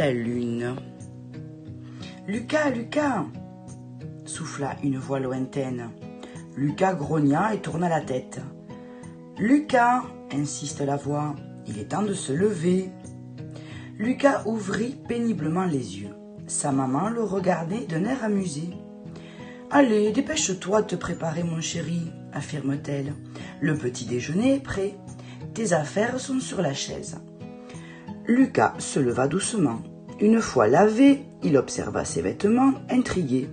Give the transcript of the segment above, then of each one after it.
la lune. « Lucas, Lucas !» souffla une voix lointaine. Lucas grogna et tourna la tête. « Lucas !» insiste la voix. « Il est temps de se lever. » Lucas ouvrit péniblement les yeux. Sa maman le regardait d'un air amusé. « Allez, dépêche-toi de te préparer, mon chéri, » affirme-t-elle. « Le petit déjeuner est prêt. Tes affaires sont sur la chaise. » Lucas se leva doucement. Une fois lavé, il observa ses vêtements, intrigué.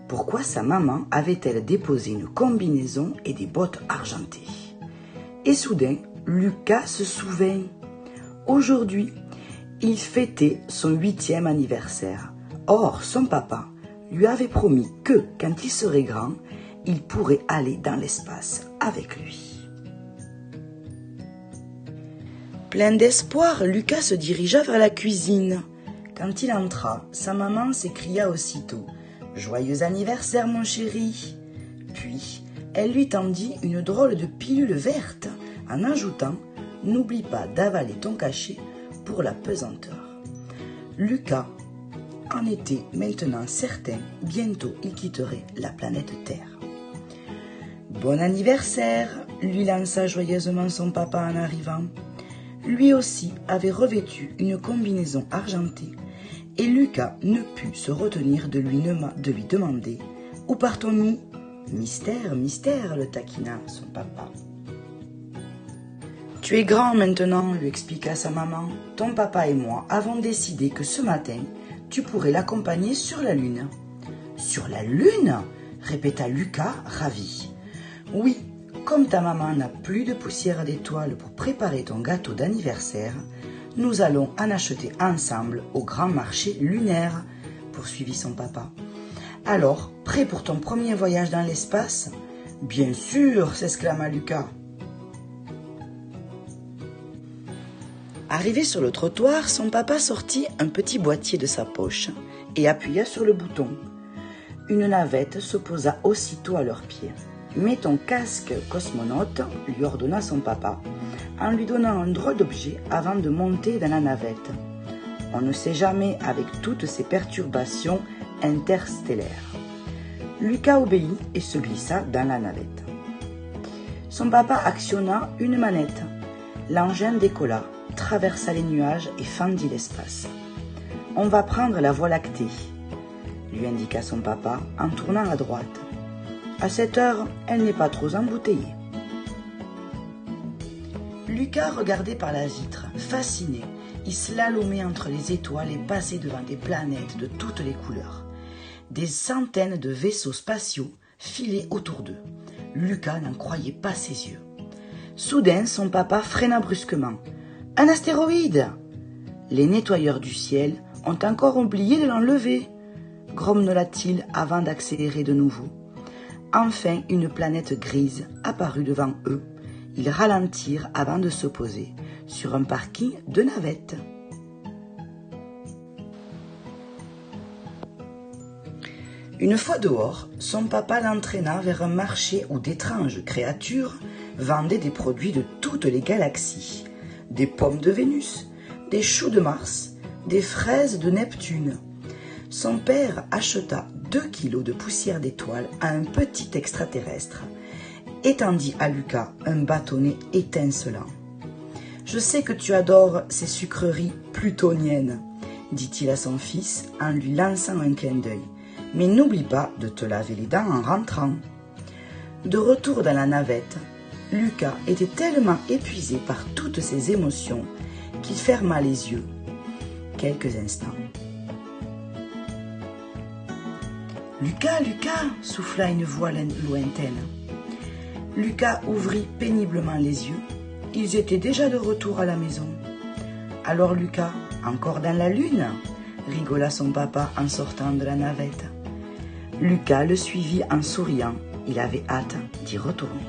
Pourquoi sa maman avait-elle déposé une combinaison et des bottes argentées? Et soudain, Lucas se souvint. Aujourd'hui, il fêtait son 8e anniversaire. Or, son papa lui avait promis que, quand il serait grand, il pourrait aller dans l'espace avec lui. Plein d'espoir, Lucas se dirigea vers la cuisine. Quand il entra, sa maman s'écria aussitôt « Joyeux anniversaire, mon chéri !» Puis, elle lui tendit une drôle de pilule verte en ajoutant « N'oublie pas d'avaler ton cachet pour la pesanteur. » Lucas en était maintenant certain, bientôt il quitterait la planète Terre. « Bon anniversaire !» lui lança joyeusement son papa en arrivant. Lui aussi avait revêtu une combinaison argentée et Lucas ne put se retenir de lui demander « Où partons-nous ?»« Mystère, mystère » le taquina son papa. « Tu es grand maintenant » lui expliqua sa maman. « Ton papa et moi avons décidé que ce matin, tu pourrais l'accompagner sur la Lune. »« Sur la Lune ?» répéta Lucas ravi. « Oui. Comme ta maman n'a plus de poussière d'étoiles pour préparer ton gâteau d'anniversaire, nous allons en acheter ensemble au grand marché lunaire, poursuivit son papa. Alors, prêt pour ton premier voyage dans l'espace? Bien sûr, s'exclama Lucas. Arrivé sur le trottoir, son papa sortit un petit boîtier de sa poche et appuya sur le bouton. Une navette se posa aussitôt à leurs pieds. « Mets ton casque cosmonaute » lui ordonna son papa, en lui donnant un drôle d'objet avant de monter dans la navette. On ne sait jamais avec toutes ces perturbations interstellaires. Lucas obéit et se glissa dans la navette. Son papa actionna une manette. L'engin décolla, traversa les nuages et fendit l'espace. « On va prendre la Voie lactée » lui indiqua son papa en tournant à droite. À cette heure, elle n'est pas trop embouteillée. Lucas regardait par la vitre, fasciné. Il slalomait entre les étoiles et passait devant des planètes de toutes les couleurs. Des centaines de vaisseaux spatiaux filaient autour d'eux. Lucas n'en croyait pas ses yeux. Soudain, son papa freina brusquement. « Un astéroïde !» Les nettoyeurs du ciel ont encore oublié de l'enlever, grommela-t-il avant d'accélérer de nouveau. Enfin, une planète grise apparut devant eux. Ils ralentirent avant de se poser sur un parking de navettes. Une fois dehors, son papa l'entraîna vers un marché où d'étranges créatures vendaient des produits de toutes les galaxies. Des pommes de Vénus, des choux de Mars, des fraises de Neptune. Son père acheta 2 kilos de poussière d'étoiles à un petit extraterrestre et tendit à Lucas un bâtonnet étincelant. « Je sais que tu adores ces sucreries plutoniennes, » dit-il à son fils en lui lançant un clin d'œil. « Mais n'oublie pas de te laver les dents en rentrant. » De retour dans la navette, Lucas était tellement épuisé par toutes ses émotions qu'il ferma les yeux quelques instants. « Lucas, Lucas !» souffla une voix lointaine. Lucas ouvrit péniblement les yeux. Ils étaient déjà de retour à la maison. « Alors Lucas, encore dans la lune ?» rigola son papa en sortant de la navette. Lucas le suivit en souriant. Il avait hâte d'y retourner.